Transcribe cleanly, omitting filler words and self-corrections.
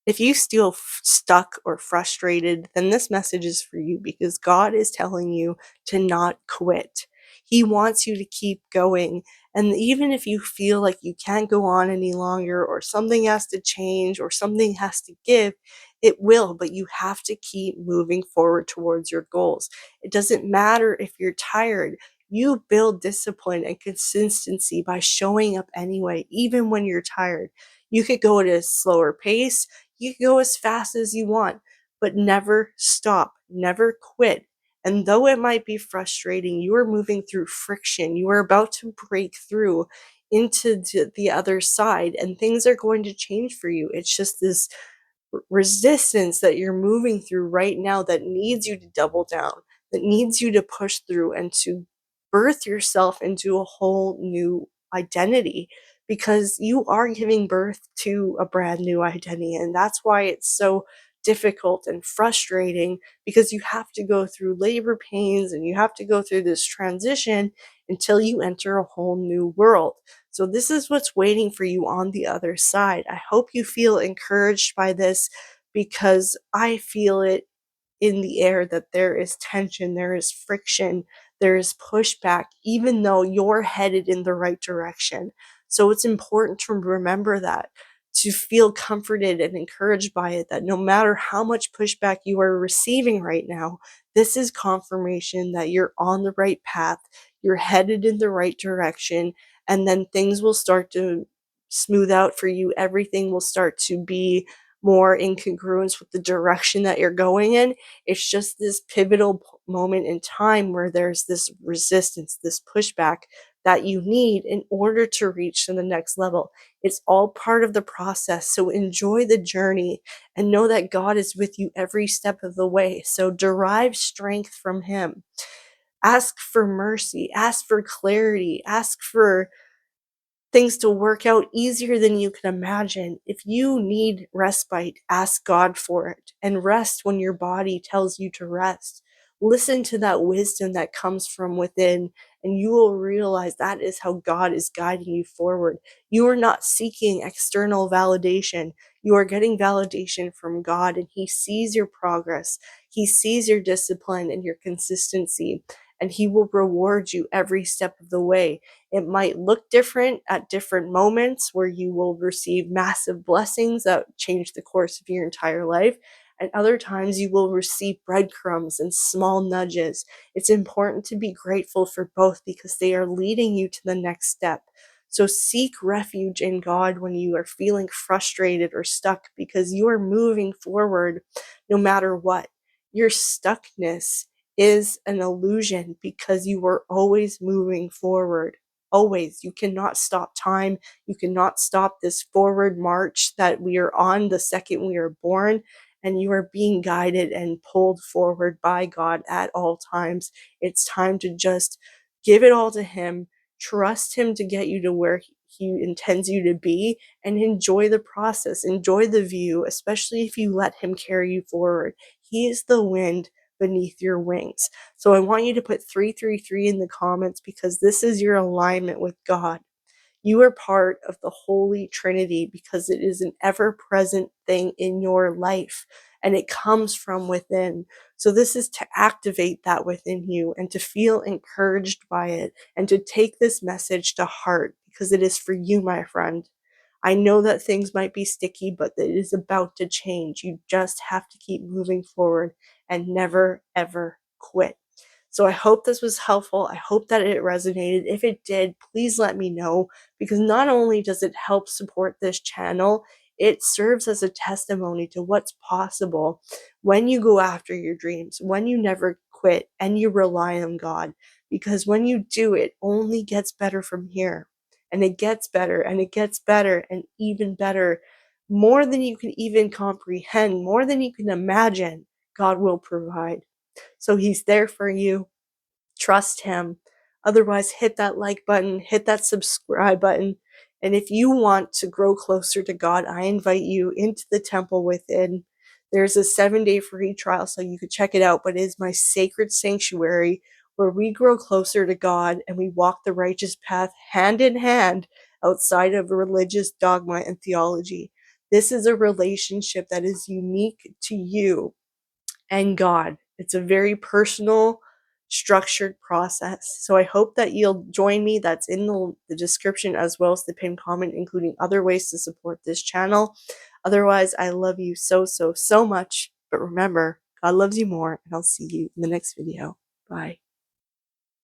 If you feel stuck or frustrated, then this message is for you because God is telling you to not quit. He wants you to keep going. And even if you feel like you can't go on any longer, or something has to change, or something has to give, it will, but you have to keep moving forward towards your goals. It doesn't matter if you're tired. You build discipline and consistency by showing up anyway, even when you're tired. You could go at a slower pace, you can go as fast as you want, but never stop, never quit. And though it might be frustrating, you are moving through friction. You are about to break through into the other side, and things are going to change for you. It's just this resistance that you're moving through right now that needs you to double down, that needs you to push through and to birth yourself into a whole new identity, because you are giving birth to a brand new identity. And that's why it's so difficult and frustrating, because you have to go through labor pains and you have to go through this transition until you enter a whole new world. So this is what's waiting for you on the other side. I hope you feel encouraged by this, because I feel it in the air that there is tension, there is friction, there is pushback, even though you're headed in the right direction. So it's important to remember that, to feel comforted and encouraged by it, that no matter how much pushback you are receiving right now, this is confirmation that you're on the right path, you're headed in the right direction, and then things will start to smooth out for you. Everything will start to be more in congruence with the direction that you're going in. It's just this pivotal moment in time where there's this resistance, this pushback that you need in order to reach to the next level. It's all part of the process. So enjoy the journey and know that God is with you every step of the way. So derive strength from Him. Ask for mercy, ask for clarity, ask for things to work out easier than you can imagine. If you need respite, ask God for it and rest when your body tells you to rest. Listen to that wisdom that comes from within, and you will realize that is how God is guiding you forward. You are not seeking external validation. You are getting validation from God, and He sees your progress. He sees your discipline and your consistency, and He will reward you every step of the way. It might look different at different moments where you will receive massive blessings that change the course of your entire life. And other times you will receive breadcrumbs and small nudges. It's important to be grateful for both because they are leading you to the next step. So seek refuge in God when you are feeling frustrated or stuck, because you are moving forward no matter what. Your stuckness is an illusion because you are always moving forward. Always. You cannot stop time. You cannot stop this forward march that we are on the second we are born. And you are being guided and pulled forward by God at all times. It's time to just give it all to Him, trust Him to get you to where He intends you to be, and enjoy the process, enjoy the view, especially if you let Him carry you forward. He is the wind beneath your wings. So I want you to put 333 in the comments, because this is your alignment with God. You are part of the Holy Trinity because it is an ever present thing in your life, and it comes from within. So, this is to activate that within you and to feel encouraged by it and to take this message to heart, because it is for you, my friend. I know that things might be sticky, but it is about to change. You just have to keep moving forward and never, ever quit. So I hope this was helpful. I hope that it resonated. If it did, please let me know, because not only does it help support this channel, it serves as a testimony to what's possible when you go after your dreams, when you never quit and you rely on God. Because when you do, it only gets better from here. And it gets better and it gets better and even better. More than you can even comprehend, more than you can imagine, God will provide. So He's there for you. Trust Him. Otherwise, hit that like button, hit that subscribe button. And if you want to grow closer to God, I invite you into the temple within. There's a 7-day free trial, so you could check it out. But it is my sacred sanctuary where we grow closer to God and we walk the righteous path hand in hand outside of religious dogma and theology. This is a relationship that is unique to you and God. It's a very personal, structured process. So I hope that you'll join me. That's in the description as well as the pinned comment, including other ways to support this channel. Otherwise, I love you so, so, so much. But remember, God loves you more, and I'll see you in the next video. Bye.